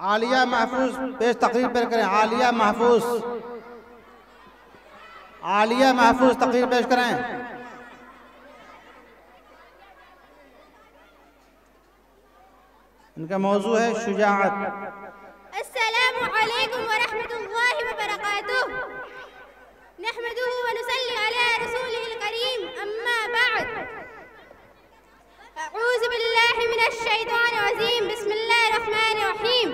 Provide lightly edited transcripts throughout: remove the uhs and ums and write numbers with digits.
आलिया महफूज पेश तकरीर पेश करें। आलिया महफूज, आलिया महफूज तकरीर पेश करें। इनका मौजू है शुजाअत। अस्सलामु अलैकुम व रहमतुल्लाहि व बरकातुहू। नहमदुहु व नुसल्ली अला रसूलिहिल करीम, अम्मा बअद। अऊज़ु बिल्लाहि मिनश शैतानिर रजीम, बिस्मिल्लाहिर रहमानिर रहीम।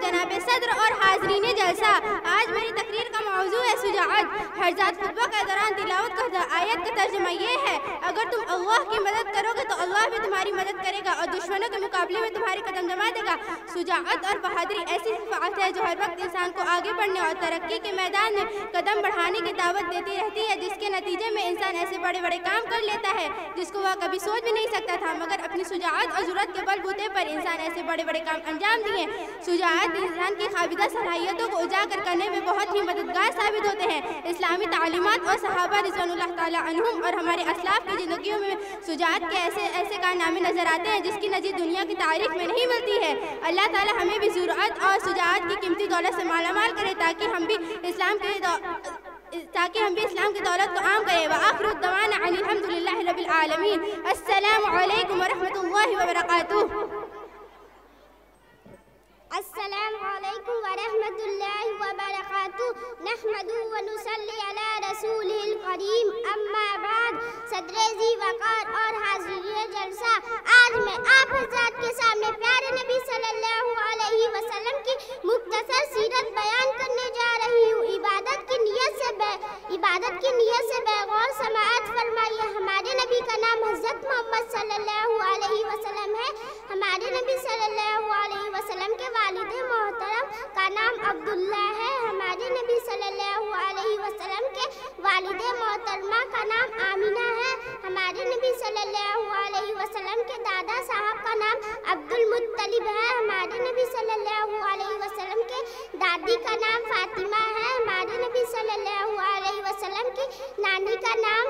जनाब सदर और हाज़रीन जलसा, आज मेरी तकरीर का मौजू है शुजाअत। हरजात खुतबा के दौरान तिलावत का आयत का तर्जुमा ये है, अगर तुम अल्लाह की मदद करोगे तो अल्लाह भी तुम्हारी मदद करेगा और दुश्मनों के मुकाबले में तुम्हारे कदम जमा देगा। शुजाअत और बहादुरी ऐसी सिफ़ात है जो हर वक्त इंसान को आगे बढ़ने और तरक्की के मैदान में कदम बढ़ाने की दावत देती रहती है, जिसके नतीजे में इंसान ऐसे बड़े बड़े काम कर लेता है जिसको वह कभी सोच भी नहीं सकता था, मगर अपनी शुजाअत और जुर्रत के बलबूते पर इंसान ऐसे बड़े बड़े काम अंजाम दिए। शुजाअत इंसान की ख़ाबिदा सलाहियतों को उजागर करने में बहुत ही मददगार साबित होते हैं। इस्लामी तालीमात और सहाबा रिज़वानुल्लाह ताला अन्हुम और हमारे असलाफ की ज़िंदगियों में शुजाअत के ऐसे ऐसे कारनामे नजर आते हैं जिसकी नज़ीर दुनिया की तारीख में नहीं मिलती है। अल्लाह ताला हमें भी जुर्रत और शुजाअत की कीमती दौलत से मालामाल करे ताकि हम भी इस्लाम की दौलत को आम करें। व आखिरु दवाना अनिल हम्दुलिल्लाहि रब्बिल आलमीन। अस्सलामु अलैकुम व रहमतुल्लाहि व बरकातुहू। अस्सलामु अलैकुम व रहमतुल्लाहि व बरकातुहू। नहमदुहु व नुसल्ली अला रसूलिहिल करीम, अम्मा बाद। सदरे ज़ी वक़ार और हाज़िरीन जलसा, आज मैं आप हज़रात के सामने प्यारे नबी सल्लल्लाहु अलैहि वसल्लम की मुख्तसर सीरत बयान करने जा रही हूँ। इबादत की नियत से बेगौर समाअत फरमाइए। हमारे नबी का नाम हज़रत मोहम्मद सल्लल्लाहु अलैहि वसल्लम है। हमारे नबी सल्लल्लाहु अलैहि वसल्लम के वालिद मोहतरम का नाम अब्दुल्ला है। हमारे नबी सल्लल्लाहु अलैहि वसल्लम के वालिद मोहतरमा का नाम आमिना है। हमारे नबी सल्लल्लाहु अलैहि वसल्लम के दादा साहब का नाम अब्दुल मुत्तलिब है। हमारे नबी सल्लल्लाहु अलैहि वसल्लम के दादी का नाम फातिमा है। हमारे नबी सल्लल्लाहु अलैहि वसल्लम की नानी का नाम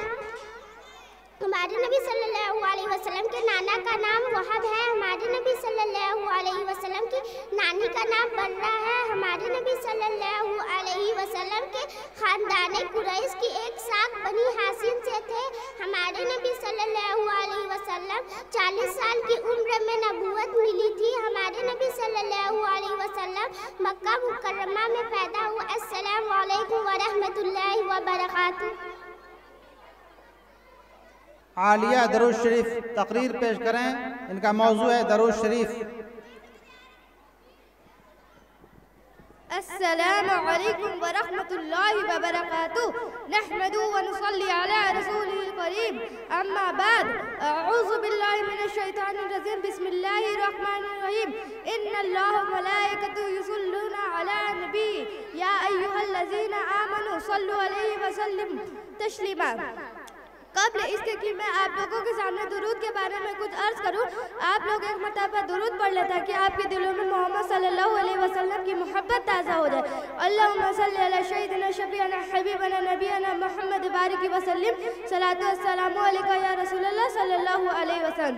हमारे नबी सल्लल्लाहु अलैहि वसल्लम के नाना का नाम वहब है। हमारे नबी सल्लल्लाहु अलैहि वसल्लम की नानी का नाम बर्रा है। हमारे नबी सल्लल्लाहु अलैहि वसल्लम के खानदाने कुरैश की एक साख बनी हाशिम से थे। हमारे नबी सल्लल्लाहु अलैहि वसल्लम 40 साल की उम्र में नबूवत मिली थी। हमारे नबी सल्लल्लाहु अलैहि वसल्लम मक्का मुकर्रमा में पैदा हुआ। अस्सलामु अलैकुम व रहमतुल्लाहि व बरकातुहू। आलिया दरूद शरीफ तकरीर पेश करें। इनका मौजू है दरूद शरीफ। अस्सलामु अलैकुम व रहमतुल्लाहि व बरकातुहू। नहमदुहु व नुसल्ली अला रसूलिहिल करीम, अम्मा बाद। अऊज़ु बिल्लाहि मिनश शैतानिर रजीम, बिस्मिल्लाहिर रहमानिर रहीम। इन्नल्लाहा व मलाइकतहु युसल्लूना अला नबी, या अय्युहल्लज़ीना आमनू सल्लु अलैहि व सल्लिमू तस्लीमा। कब्ल इसके कि मैं आप लोगों के सामने दुरूद के बारे में कुछ अर्ज करूं, आप लोग एक मरतबा दुरूद पढ़ लें ताकि आपके दिलों में मोहम्मद सल्लल्लाहु अलैहि वसल्लम की मोहब्बत ताज़ा हो जाए। अल्लाहुम्मा सल्ली अला सय्यिदिना शफीअना हबीबना नबीना मोहम्मद बारिक वसल्लम। सलातु वस्सलामु अलैका या रसूलल्लाह सल्लल्लाहु अलैहि वसल्लम।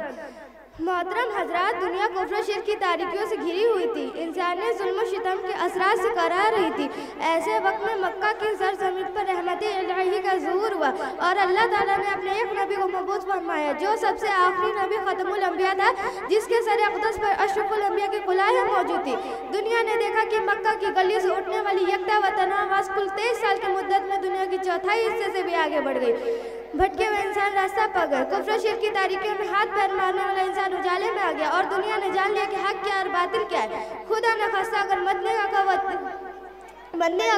मोहतरम हजरात, दुनिया कुफ्र शिर्क की तारीकियों से घिरी हुई थी। इंसान ने जुल्म शितम के असरात से करा रही थी। ऐसे वक्त में मक्का की सरजमीन पर रहमत इलाही का ज़ुहूर हुआ और अल्लाह ताला ने अपने एक नबी को मबूस फरमाया जो सबसे आखिरी नबी खत्मुल अंबिया था, जिसके सर अक़दस पर अशरफुल अंबिया की कुलाएं मौजूद थी। दुनिया ने देखा कि मक्का की गलियों से उठने वाली यकता व तन्हा आवाज़ कुल 23 साल की मुद्दत में दुनिया की चौथाई हिस्से से भी आगे बढ़ गई। भटके हुए इंसान रास्ता पा गए। कुफ्र शिर्क की तारीकियों में हाथ पैर मारने वाला इंसान उजाले में आ गया और दुनिया ने जान लिया कि हक क्या और बातिल क्या है। खुदा न खास्ता अगर बनने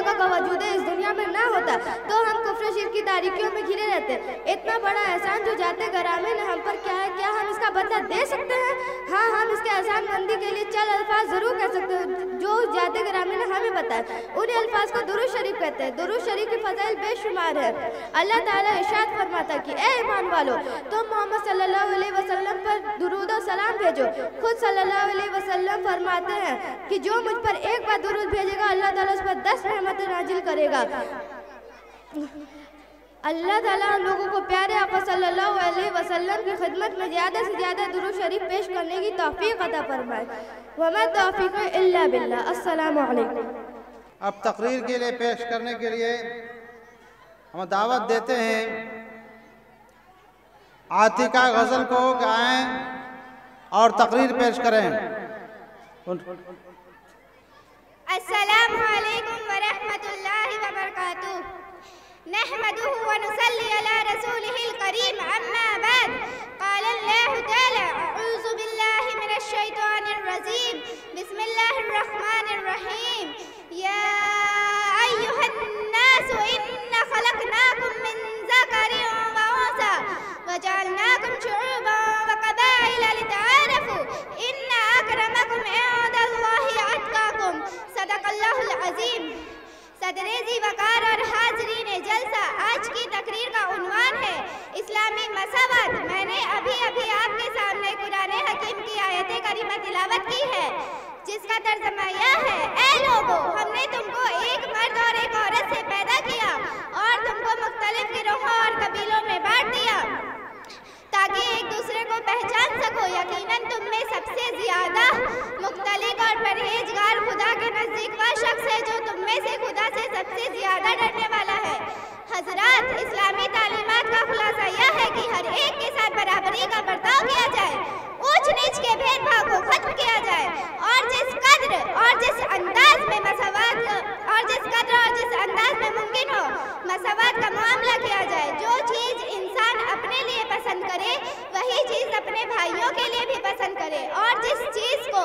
का वजूद इस दुनिया में ना होता तो हम कुफ्र शिर्क की तारीकियों में घिरे रहते। इतना बड़ा एहसान जो जाते गरामे ने हम पर क्या है, क्या हम इसका बदला दे सकते हैं? हाँ, हम इसके एहसान मंदी के लिए चल अल्फाज ज़रूर कह सकते हैं जो जाते गरामे ने हमें बताया। उन्हें अल्फाज को दुरूद शरीफ कहते हैं। दुरूद शरीफ की फ़ज़ाइल बेशुमार है। अल्लाह ताला इरशाद फरमाता कि ए ईमान वालो, तुम मोहम्मद सल्लल्लाहु अलैहि वसल्लम पर दुरूद और सलाम भेजो। खुद सल्लल्लाहु अलैहि वसल्लम फरमाते हैं कि जो मुझ पर एक बार दुरूद भेजेगा अल्लाह ताला उस पर 10 रहमतें नाजिल करेगा। अल्लाह ताला हम लोगों को प्यारे आका सल्लल्लाहु अलैहि वसल्लम की खिदमत में ज़्यादा से ज़्यादा दुरूद शरीफ पेश करने की तौफीक अता फरमाए। वमा तौफीक इल्ला बिल्लाह। अस्सलामु अलैकुम। अब तकरीर के लिए पेश करने के लिए हम दावत देते हैं आतिका गज़ल को गाएं और तकरीर पेश करें। अस्सलामु अलैकुम व रहमतुल्लाहि व बरकातुहू। नहमदुहु व नुसल्ली अला रसूलिहिल करीम, अम्मा बाद। क़ाल अल्लाहु तआला अऊज़ु बिल्लाहि मिनश शैतानिर रजीम, बिस्मिल्लाहिर रहमानिर रहीम। या अय्युहन नासु इन्ना खलक़नाकुम मिन ज़करिन व उन्सा व जअलनाकुम शुऊबन व क़बाइला लितआरफ़ू इन्ना अक्रमकुम इंदल्लाहि अत्क़ाकुम। सदक़ल्लाहुल अज़ीम। सदरेज़ी वक़ार और हाज़रीन जलसा, आज की तकरीर का उन्वान है इस्लामी मसावत। मैंने अभी आपके सामने कुरान हकीम की आयत करीमा तिलावत की है, जिसका तर्जुमा यह है, ऐ लोगों, हमने तुमको एक मर्द और एक औरत से पैदा किया और तुमको मुख्तलिफ गिरोहों और कबीलों में बांट दिया ताकि एक दूसरे को पहचान सको। यकीनन तुम में सबसे ज्यादा मुख्तलिफ और परहेजगार खुदा के नजदीक वह शख्स है जो तुम में से खुदा से सबसे ज्यादा डरने वाला है। हजरात, इस्लामी तालीमात का खुलासा यह है कि हर एक के साथ बराबरी का बर्ताव किया जाए, ऊंच नीच के भेदभाव को खत्म किया जाए और जिस कद्र और जिस अंदाज में मुमकिन हो मसावत का मामला किया जाए। जो चीज इंसान अपने लिए पसंद करे वही चीज अपने भाइयों के लिए भी पसंद करे, और जिस चीज को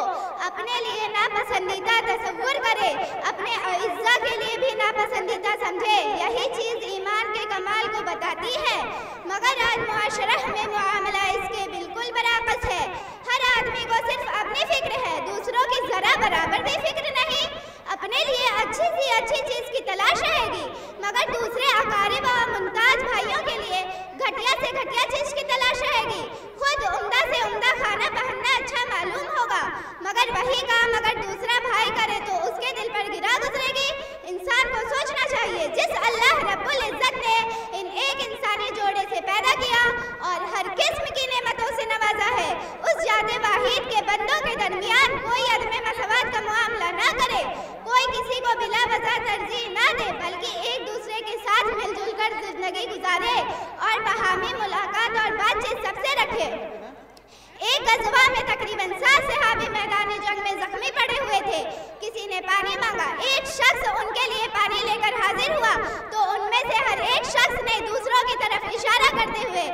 अपने लिए नापसंदीदा तस्वुर करे अपने इज्जा के लिए भी नापसंदीदा समझे। यही चीज ईमान के कमाल को बताती है। मगर आज मुआशरा में मुआमला इसके बिल्कुल बराकस है। हर आदमी को सिर्फ अपनी फिक्र है, दूसरों की जरा बराबर भी फिक्र नहीं। अपने लिए अच्छी सी अच्छी चीज की तलाश रहेगी, मगर दूसरे अकारिब और मुमताज भाइयों के लिए घटिया से घटिया चीज की तलाश रहेगी। खुद उम्दा से उम्दा खाना पहनना अच्छा मालूम होगा, मगर वही काम अगर दूसरा भाई करे तो उसके दिल पर गिरा गुजरेगी। इंसान को सोचना चाहिए, जिस अल्लाह रब्बुल इज्जत ने इन एक इंसानी जोड़े से पैदा किया और हर किस्म की नेमतों से नवाजा है, उस जाते वाहिद के बंदों के दरमियान कोई अदम मसवात का मामला ना करे, कोई किसी को बिला वजह तरजीह ना दे, बल्कि एक दूसरे के साथ मिलजुल कर जिंदगी गुजारे और बाहमी मुलाकात और बातचीत सबसे रखे। एक गज़वा में तकरीबन 7 सहाबी मैदान जंग में जख्मी पड़े हुए थे। किसी ने पानी मांगा, एक शख्स उनके लिए पानी लेकर हाजिर हुआ तो उनमें से हर एक शख्स ने दूसरों की तरफ इशारा करते हुए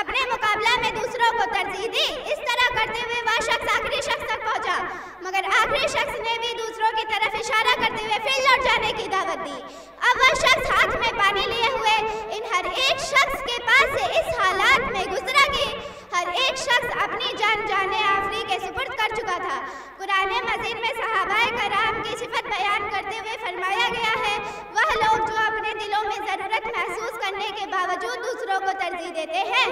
अपने मुकाबला में दूसरों को तरजीह दी। इस तरह करते हुए वह शख्स आखिरी शख्स तक पहुंचा, मगर आखिरी शख्स ने भी दूसरों की तरफ इशारा करते हुए फिर लौट जाने की दावत दी। अब वह शख्स हाथ में पानी लिए हुए इन हर एक शख्स के पास से इस हालात में गुजरा कि हर एक शख्स अपनी जान जाने आफरी के सुपुर्द कर चुका था। कुरान मजीद में सहाबाए कराम की सिफत बयान करते हुए फरमाया गया है, वह लोग जो अपने दिलों में ज़रूरत महसूस करने के बावजूद दूसरों को तरजीह देते हैं।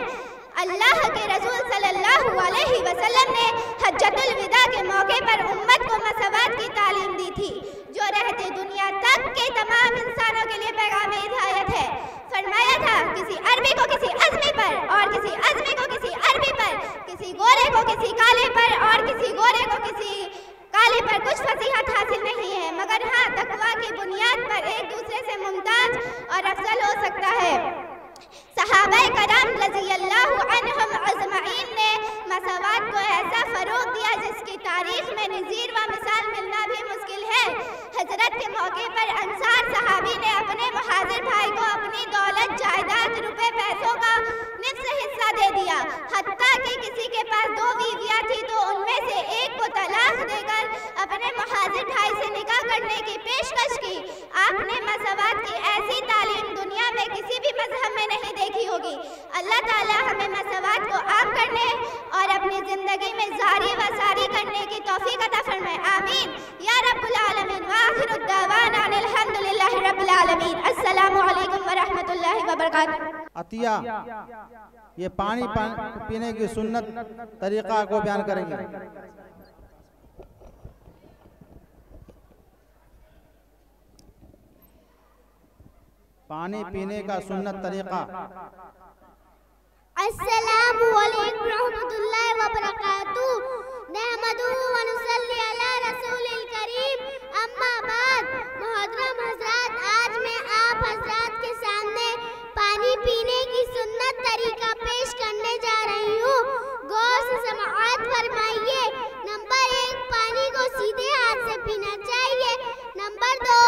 अल्लाह के रसूल सल्लल्लाहु अलैहि वसल्लम ने हज्जतुल विदा के मौके पर उम्मत को मसवात की तालीम दी थी, जो रहते दुनिया तक के तमाम इंसानों के लिए पैगाम हिदायत है। फरमाया था, किसी अरबी को किसी अज़मी पर और किसी अज़मी को किसी अरबी पर, किसी गोरे को किसी काले पर और किसी गोरे को किसी काले पर कुछ फसीहत हासिल नहीं है, मगर हाँ, तकवा की बुनियाद पर एक दूसरे से मुमताज और अफजल हो सकता है। सहाबाए कराम रज़ियल्लाहु अन्हुम अजमईन ने मसावत को ऐसा फरोग दिया जिसकी तारीख में नज़ीर व मिसाल मिलना भी मुश्किल है। हजरत के मौके पर अंसार सहाबी ने अपने मुहाजिर भाई को अपनी दौलत, जायदाद, रुपए पैसों का निफ्स हिस्सा दे दिया। हत्ता कि किसी के पास 2 बीवियां थी तो उनमें से एक को तलाक देकर अपने मुहाजिर भाई से निकाह करने की पेशकश की। आपने मसावत की ऐसी तालीम दुनिया में किसी भी मजहब में नहीं देखी होगी। अल्लाह ताला हमें मसावत को आम करने और अपनी जिंदगी में जारी व सारी करने की तौफीक अता फरमाए। आमीन या रब्बुल आलमीन। व आखिरु दावाना अल्हम्दुलिल्लाहि रब्बिल आलमीन। अस्सलामु अलैकुम व रहमतुल्लाहि व बरकातुहू। अतिया ये पानी पीने की सुन्नत तरीका को बयान करेंगे। पानी पीने का सुन्नत तरीका। अस्सलामु अलैकुम रहमतुल्लाहि व बरकातुहू। नहमदुहु व नुसल्ली अला रसूलिल करीम। अम्मा बाद। मोहतरम हज़रात, आज मैं आप हज़रात के सामने पानी पीने की सुन्नत तरीका पेश करने जा रही हूँ। गौर से समाअत फरमाइए। नंबर 1, पानी को सीधे हाथ से पीना चाहिए। नंबर 2,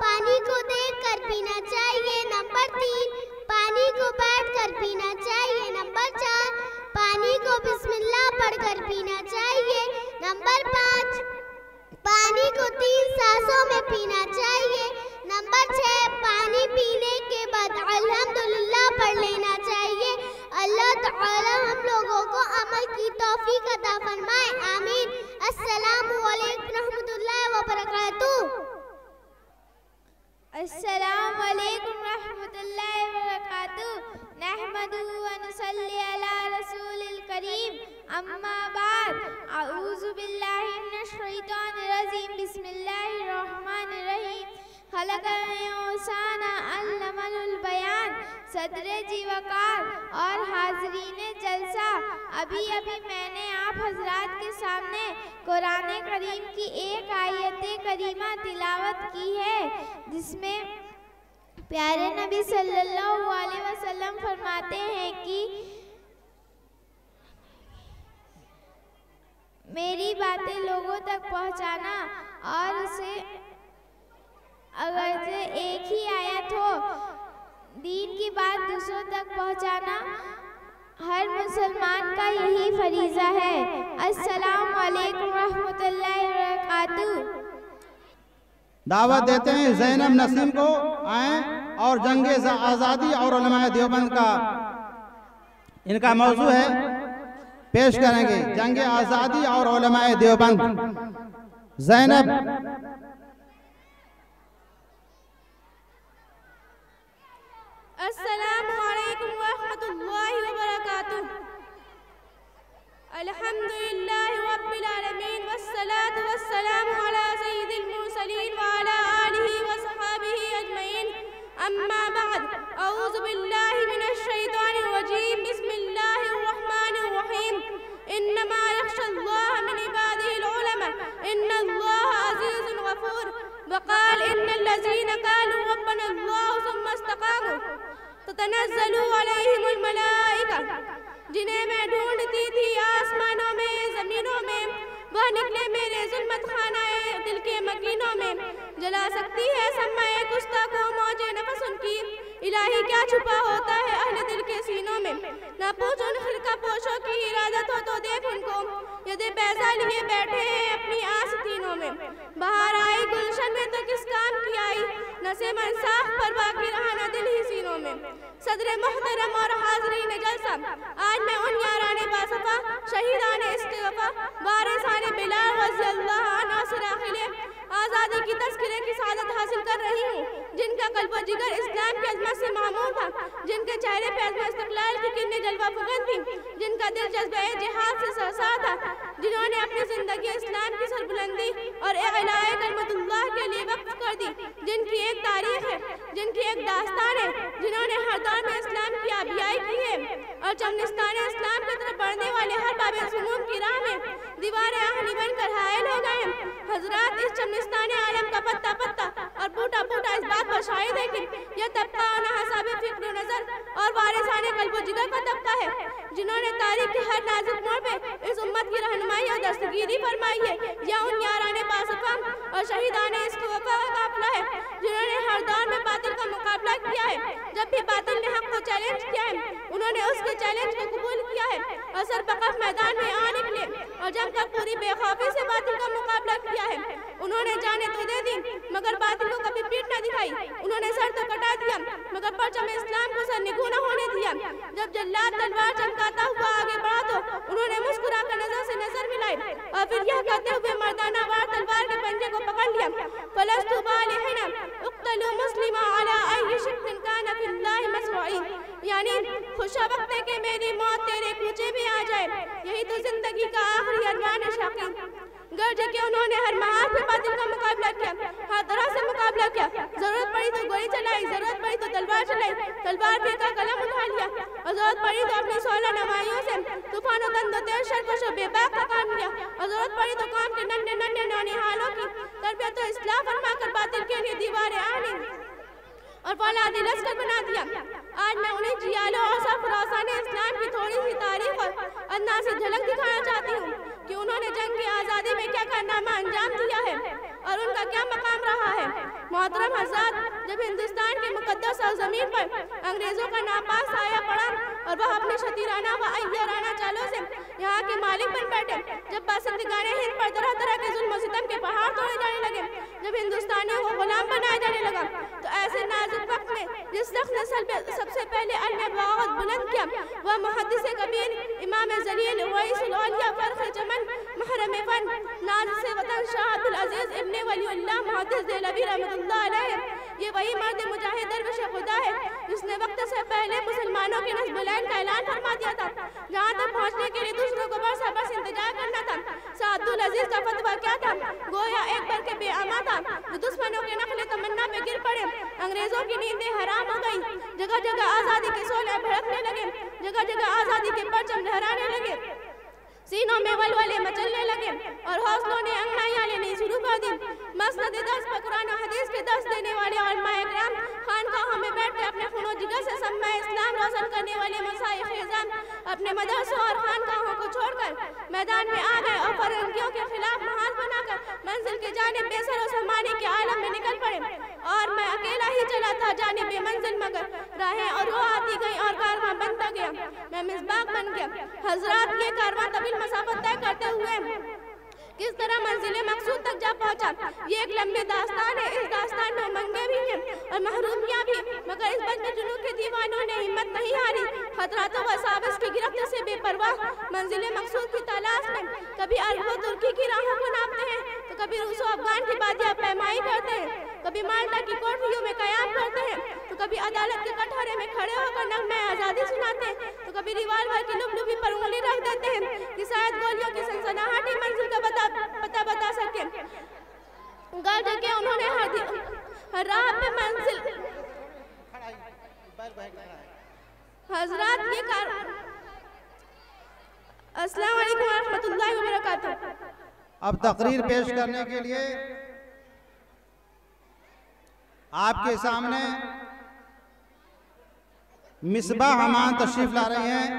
पानी को देखकर पीना चाहिए। नंबर 3, पानी को बैठकर पीना चाहिए। नंबर 4, पानी को बिस्मिल्लाह पढ़कर पीना चाहिए। नंबर 5, पानी को 3 सांसों में पीना चाहिए। नंबर 6, पानी पीने के बाद अल्हम्दुलिल्लाह पढ़ लेना चाहिए। अल्लाह ताला हम लोगों को अमल की तौफीक अता फरमाए, आमीन। अस्सलामु अलैकुम रहमतुल्लाहि व बरकातुहू। अस्सलामु अलैकुम रहमतुल्लाहि व बरकातुहू। नहमदुहु व नुसल्ली अला रसूलिल करीम। अम्मा बाद। अऊज़ु बिल्लाहि मिनश शैतानिर रजीम। बिस्मिल्लाहिर रहमानिर रहीम। खलक़ल इंसान अल्लमहुल बयान। सदरे जीवकार और हाज़रीने जलसा, अभी मैंने आप हज़रात के सामने कुरान करीम की एक आयत करीमा तिलावत की है, जिसमें प्यारे नबी सल्लल्लाहु अलैहि वसल्लम फरमाते हैं कि मेरी बातें लोगों तक पहुंचाना और उसे अगर से एक ही आयत हो, दीन की बात दूसरों तक पहुंचाना हर मुसलमान का यही फरीज़ा है। अस्सलामु अलैकुम रहमतुल्लाहि व बरकातुहू। दावत देते हैं ज़ैनब नसीम को आए और जंगे आज़ादी और उलमाए देवबंद का इनका मौजू है, पेश करेंगे। जंगे आज़ादी और उलमाए देवबंद। ज़ैनब। अस्सलामु अलैकुम व रहमतुल्लाहि व बरकातुहू। अल्हम्दुलिल्लाहि रब्बिल आलमीन वस्सलातु वस्सलामु अला सय्यिदिल मुरसलीन व अला आलिहि व सहाबिहि अजमईन। अम्मा बाद। अऊज़ु बिल्लाहि मिनश शैतानिर रजीम। बिस्मिल्लाहिर रहमानिर रहीम। इन्नमा यख्शल्लाह मिन इबादिहिल उलमा। इन्नल्लाह अज़ीज़ुन गफूर। वक़ाल इन्नल्लज़ीना क़ालू रब्बनल्लाहु सुम्मा इस्तक़ामू ततनज़्ज़लु अलैहिमुल मलाइका। जिन्हें मैं ढूंढती थी आसमानों में, ज़मीनों में, वह निकले मेरे ज़ुल्मत खानाए दिल के मकीनों में। जला सकती है सम्माए कुस्ता को मौजे नफ़स उनकी, इलाही क्या छुपा होता है अहले दिल के सीनों में। ना पूछ उन खिलका पोशों की इरादत हो तो देख उनको, यदि पैसा लिए बैठे हैं अपनी आस्तीनों में। बाहर आई गुलशन में तो किस काम की आई, नसे मनसाख पर बाकी रहा न दिल ही सीनों में। सदरे मोहतरम और हाज़रीन जलसा, आज मैं उन याराने बासफा शहीदाने इश्क़ वफ़ा वारिसाने बिलाल रज़ियल्लाहु अन्हु से दाखिले आज़ादी की तज़किरे की सादत हासिल कर रही हूँ, जिनका क़ल्ब व जिगर इस्लाम की अज़मत से मामूर था, जिनके चेहरे पे अज़्म इस्तिक़लाल की किरणें जलवा फुकन थी, जिनका दिल जज्बे जिहाद से सरसार था, जिन्होंने अपनी ज़िंदगी इस्लाम की सरबुलंदी और इलाए कलमतुल्लाह के लिए वक़्फ़ कर दी, जिनकी एक तारीख़ है, जिनकी एक दास्तान है, जिन्होंने हर दौर में इस्लाम की आबियाई की है और चमनिस्तान इस्लाम की तरफ बढ़ने वाले हर बाबे सुनून की राह में दीवार आहनी बनकर हायल हो गए। हज़रात, इस चमनिस्तान आलम का पत्ता पत्ता और बूटा बूटा इस बात पर शाहिद है कि यह तबका नहसाबे फिक्र नज़र और वारिसाने क़ल्ब व जिगर का तबका है, जिन्होंने तारीख़ के हर नाजुक मोड़ पे इस उम्मत की रहनुमाई और दस्तगीरी फरमाई है। यह उन याराने बासफा और शहीदाने इश्क़ वफ़ा का काफ़िला है, जिन्होंने हर दौर में बातिल का मुकाबला किया है। जब भी बातिल ने हक़ को चैलेंज किया है, उन्होंने उसके चैलेंज को कबूल किया है और सरबकफ मैदान में आ निकले और जमकर पूरी बेखौफी से बातिल का मुकाबला किया है। उन्होंने जाने तो दे दी मगर बातिल को कभी पीठ न दिखाई, उन्होंने सर तो कटा दिया मगर परचम इस्लाम को सरनिगू न होने दिया। जब जल्लाद तलवार चमकाता हुआ आगे बढ़ा तो उन्होंने मुस्कुरा कर नजर से नजर मिलाई और फिर यह कहते हुए मर्दाना वार तलवार के पंजे को पकड़ लिया, फलस्तु बालिहिना उक़्तलू मुस्लिमा अला अय्यि शिक्किन काना फिल्लाहि मस्रूईन, यानी खुशा वक्त है कि मेरी मौत तेरे कूचे में आ जाए, यही तो जिंदगी का आखिरी अरमान है शाक़ी। गर्ज के उन्होंने हर महार पे बातिल का मुकाबला किया, हर तरह से मुकाबला किया। जरूरत पड़ी तो गोली चलाई, जरूरत पड़ी तो तलवार चलाई, तलवार फेंका, कलम उठा लिया, और जरूरत पड़ी तो अपनी 16 नवाइयों से तूफान और दंदो तेज शरकश और बेबाक का काम लिया, और जरूरत पड़ी तो काम के नन्हे नन्हे नौनिहालों की तरबियत और इस्लाह फरमा कर बातिल के लिए दीवारें आनी और फौलादी लश्कर बना दिया। आज मैं उन्हें जियालो और सरफराज़ान इस्लाम की थोड़ी सी तारीफ और अंदाज़ से झलक दिखाना चाहती हूँ कि उन्होंने जंग की आज़ादी में क्या कारनामा अंजाम दिया है और उनका क्या मकाम रहा है। मोहतरम हज़रात, जब हिंदुस्तान के मुक़द्दस सरज़मीन पर अंग्रेज़ों का नापाक साया पड़ा और वह अपने शतीराना व अय्याराना चालों से यहाँ के मालिक बन बैठे, जब बासिंदगाने हिंद पर तरह तरह के जुल्म सितम के पहाड़ तोड़े जाने लगे, जब हिंदुस्तानियों को गुलाम बनाया जाने लगा, तो ऐसे नाजुक वक्त में जिस शख्स ने सबसे पहले अल्लाह बगावत बुलंद किया वह मुहद्दिस कबीर इमाम जलील रईसुल औलिया फर्ख चमन महरम फन नाज़िर वतन शाह अब्दुल अजीज इब्ने वलीउल्लाह मुहद्दिस देहलवी रहमतुल्लाह अलैह, ये वही मर्द मुजाहिद दरवेश खुदा है जिसने वक्त से पहले मुसलमानों के नस्बुलैन का ऐलान फरमा दिया था। जहाँ तक पहुँचने के लिए दूसरों को बरस इंतजार करना था। शाह अब्दुल अजीज का फतवा क्या था? गोया एक बार के बेअमा था जो दुश्मनों के नखले तमन्ना पे गिर पड़े। अंग्रेजों की नींदें हराम हो गई, जगह जगह आज़ादी के शोले भड़कने लगे, जगह जगह आज़ादी के परचम लहराने लगे, सीनों में वलवले मचलने लगे और हौसलों ने अंगड़ाइयाँ लेनी शुरू कर दी। मसनद दर्स पर कुरान और हदीस के दर्स देने वाले उलमाए किराम खानकाहों में बैठकर अपने खूनो जिगर से सम्मा इस्लाम रोशन करने वाले मसाइख इज़ाम अपने मदरसों और खानकाहों को छोड़कर मैदान में आ गए और फरंगियों के खिलाफ महाल बनाकर मंजिल के जानिब बेसर और समानी के आलम में निकल पड़े। और मैं अकेला ही चला था जानिब मंजिल, मगर राहें और वो आती गई और कारवां बनता गया, मैं मिसबाक बन गया। हजरात, ये कारवां तवील मसाफत तय करते हुए किस तरह मंजिले मकसूद तक जा पहुंचा, ये एक लंबी दास्तान है। इस दास्तान में मंगे भी हैं और महरूमियां भी, मगर इस बद जुनून के दीवानों ने हिम्मत नहीं हारी। खतरातों व साबिस की गिरफ्त से बेपरवाह मंजिले मकसूद की तलाश में कभी अरब तुर्की की राहों को नापते हैं, तो कभी रूसो अफगान की बादियां पैमाई करते हैं, कभी माल्टा की कोठरियों में कयाम करते हैं, तो कभी अदालत के कटहरे में खड़े होकर नग़्मे आज़ादी सुनाते हैं, तो कभी रिवाल्वर की लुबलुबी पर उंगली रख देते हैं कि शायद गोलियों की सनसनाहटी मंजिल का पता बता सके। गर्ज के उन्होंने हर राह पे मंजिल हजरात ये कार अस्सलाम वालेकुम व रहमतुल्लाहि व बरकातुहू। अब तकरीर पेश करने के लिए आपके सामने मिसबाह हमान तशरीफ ला रहे हैं।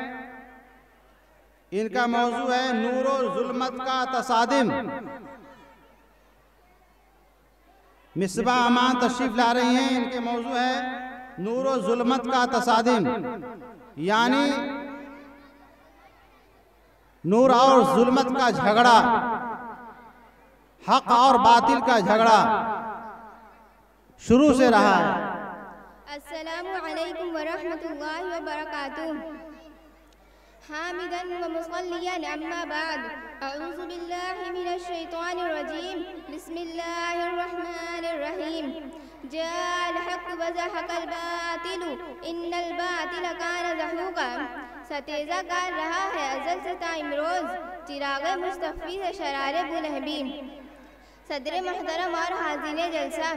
इनका मौजू है नूरो जुल्मत का तसादिम। मिसबाह हमान तशरीफ ला रही हैं, इनके मौजू है नूरो जुल्मत का तसादिम, यानी नूर और जुल्मत का झगड़ा, हक और बातिल का झगड़ा शुरू से रहा है। अस्सलामु अलैकुम व रहमतुल्लाहि व बरकातुहू। हामिदन व मुसल्लियन अम्मा बाद, अऊज़ु बिल्लाहि मिनश शैतानिर रजीम, बिस्मिल्लाहिर रहमानिर रहीम। जाअल हक़ व ज़हक़ल बातिल, इन्नल बातिल कान ज़हूक़ा। सतेज़ा कर रहा है अज़ल से ता इमरोज़, चिराग़ मुस्तफ़ी से शरारे बुलहबी। सदर मोहतरम और हाज़िने जलसा,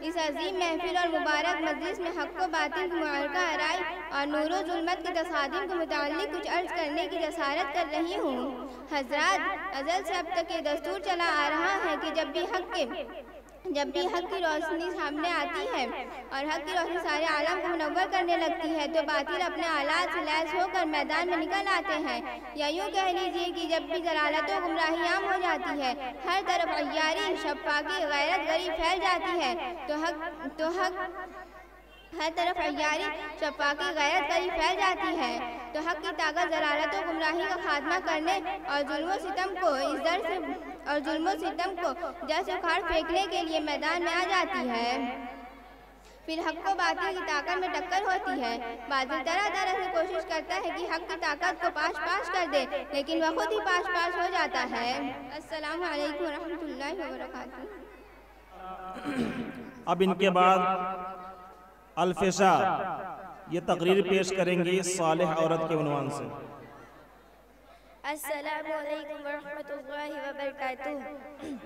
इस अजीम महफिल और मुबारक मजलिस में हक़ व बातिल की मुआरका आराई और नूरो जुल्मत के तसादिम के मुताल्लिक़ कुछ अर्ज़ करने की जसारत कर रही हूँ। हज़रात, अज़ल से अब तक ये दस्तूर चला आ रहा है कि जब भी हक़ की रोशनी सामने आती है और हक़ की रोशनी सारे आलम को मुनव्वर करने लगती है, तो बातिल अपने आलात से लैस होकर मैदान में निकल आते हैं। या यूँ कह लीजिए कि जब भी जलालत व गुमराही आम हो जाती है, हर तरफ अय्यारी, शफ़ाक़ी, गैरत गरी फैल जाती है, हर तरफ अय्यारी, शफ़ाक़ी, गैरत गरी फैल जाती है, तो हक़ की ताकत जलालत व गुमराही का खात्मा करने और जुल्म सितम को जड़ से उखाड़ फेंकने के लिए मैदान में आ जाती है। फिर हक़ को बातिल की ताकत में टक्कर होती है। बातिल तरह तरह से कोशिश करता है कि हक़ की ताकत को पाश कर दे, लेकिन वह खुद ही पाश हो जाता है। अस्सलामु अलैकुम व रहमतुल्लाहि व बरकातुहू। अब इनके बाद अल्फिशा ये तकरीर पेश करेंगी सालिह औरत के उन्वान से। अस्सलामु अलैकुम वरहमतुल्लाहि वबरकातुहू।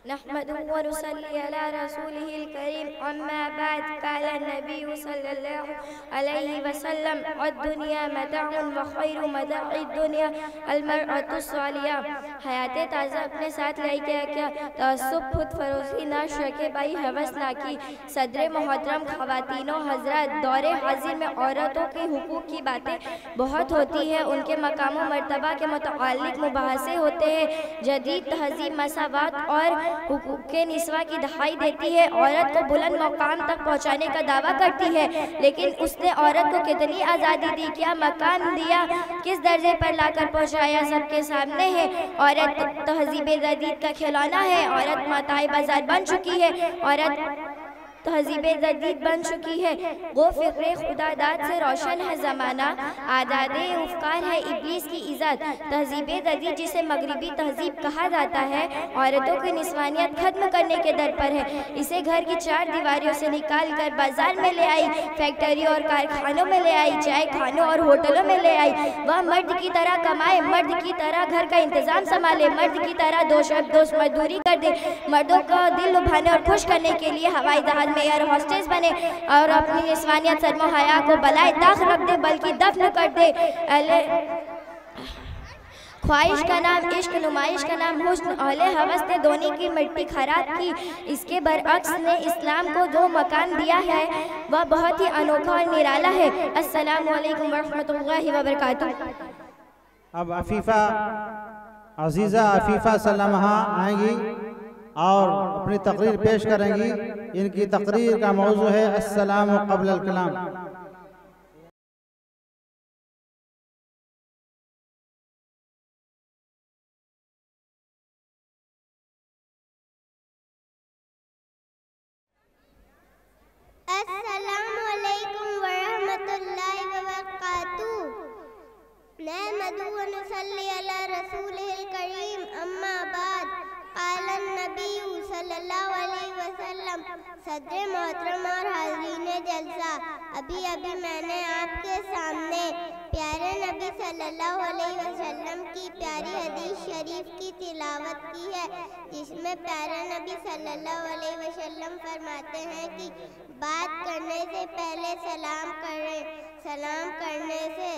नहमदुहु व नुसल्ली अला रसूलिहिल करीम, अम्मा बाद। क़ाल नबी सल्लल्लाहु अलैहि वसल्लम, अद-दुनिया मताउन व खैरु मताइद दुनिया अल-मरअतु सालिहा। हयात ताज़ा अपने साथ लेके क्या तअस्सुब खुद फरोज़ी ना शके बाई हवस ना की। सदर मोहतरम, ख़वातीनो हज़रात, दौरे हाजिर में औरतों के हुकूक की बातें बहुत होती है, उनके मकाम व मर्तबा के मुतालिक मुबाहसे होते हैं। जदीद तहज़ीब मसावात और हुकूक के निस्वा की दहाई देती है, औरत को बुलंद मकाम तक पहुँचाने का दावा करती है, लेकिन उसने औरत को कितनी आज़ादी दी, क्या मकाम दिया, किस दर्जे पर लाकर पहुँचाया, सबके सामने है। औरत तहज़ीब जदीद का खिलौना है, औरत माताए बाजार बन चुकी है, औरत तहज़ीब जदीद बन चुकी है। वो फ़िक्रे खुदादाद से रोशन है ज़माना, आदादे उफ़कार है इब्लीस की इज़्ज़त। तहज़ीब जदीद जिसे मगरिबी तहज़ीब कहा जाता है, औरतों की निस्वानियत ख़त्म करने के दर पर है। इसे घर की चार दीवारियों से निकाल कर बाज़ार में ले आई, फैक्ट्री और कारखानों में ले आई, चाय खानों और होटलों में ले आई। वह मर्द की तरह कमाए, मर्द की तरह घर का इंतज़ाम संभाले, मर्द की तरह दोष मजदूरी कर दे, मर्दों को दिल लुभाने और खुश करने के लिए हवाई जहाज में एयर होस्टेस बने और अपनी निस्वानियत सदमा हया को बलाए दाग रख दे, बल्कि दफन कर दे। ख्वाहिश का नाम इश्क, नुमाइश का नाम हुस्न, अहले हवस ने दोनों की मिट्टी खराब की। इसके बरअक्स ने इस्लाम को जो मकाम दिया है वह बहुत ही अनोखा और निराला है। अस्सलामु अलैकुम वरहमतुल्लाहि वबरकातुहू। अब अफीफ़ा अजीज़ा अफीफ़ा सलमहा आएंगी और अपनी तकरीर पेश करेंगी। इनकी तकरीर का मौजू है अस्सलामु क़ब्ल अल कलाम। अस्सलामु अलैकुम वरहमतुल्लाहि वबरकातुहू। नहमदुहु व नुसल्ली अला रसूलिहिल करीम, अम्मा बाद। क़ाल नबी सल्लल्लाहु अलैहि वसल्लम, सदर मोहतरम और हाज़रीन जलसा, अभी मैंने आपके सामने प्यारे नबी सल्लल्लाहु अलैहि वसल्लम की प्यारी हदीस शरीफ की तिलावत की है, जिसमें प्यारे नबी सल्लल्लाहु अलैहि वसल्लम फरमाते हैं कि बात करने से पहले सलाम करें, सलाम करने से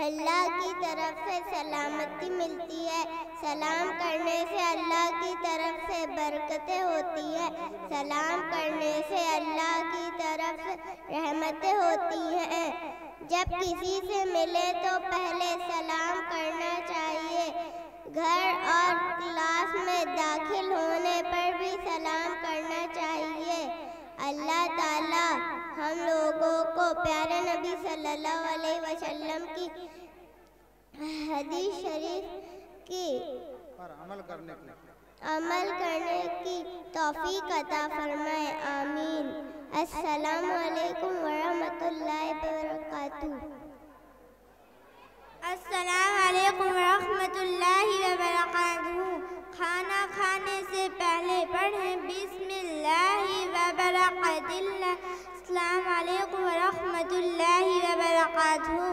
अल्लाह की तरफ से सलामती मिलती है, सलाम करने से अल्लाह की तरफ से बरकतें होती है, सलाम करने से अल्लाह की तरफ से रहमतें होती हैं। जब किसी से मिले तो पहले सलाम करना चाहिए। घर और क्लास में दाखिल होने पर भी सलाम करना चाहिए। अल्लाह ताला हम लोगों को प्यारे नबी सल्लल्लाहु अलैहि वसल्लम की हदीस शरीफ की पर अमल करने की तौफीक अता फरमाए, आमीन। अस्सलामु अलैकुम वरहमतुल्लाहि वबरकातुहू। अस्सलामु अलैकुम वरहमतुल्लाहि वबरकातुहू। खाना खाने से पहले पढ़ें बिस्मिल्लाहि व बरकातिल्लाह। अस्सलामु अलैकुम वरहमतुल्लाहि वबरकातुहू।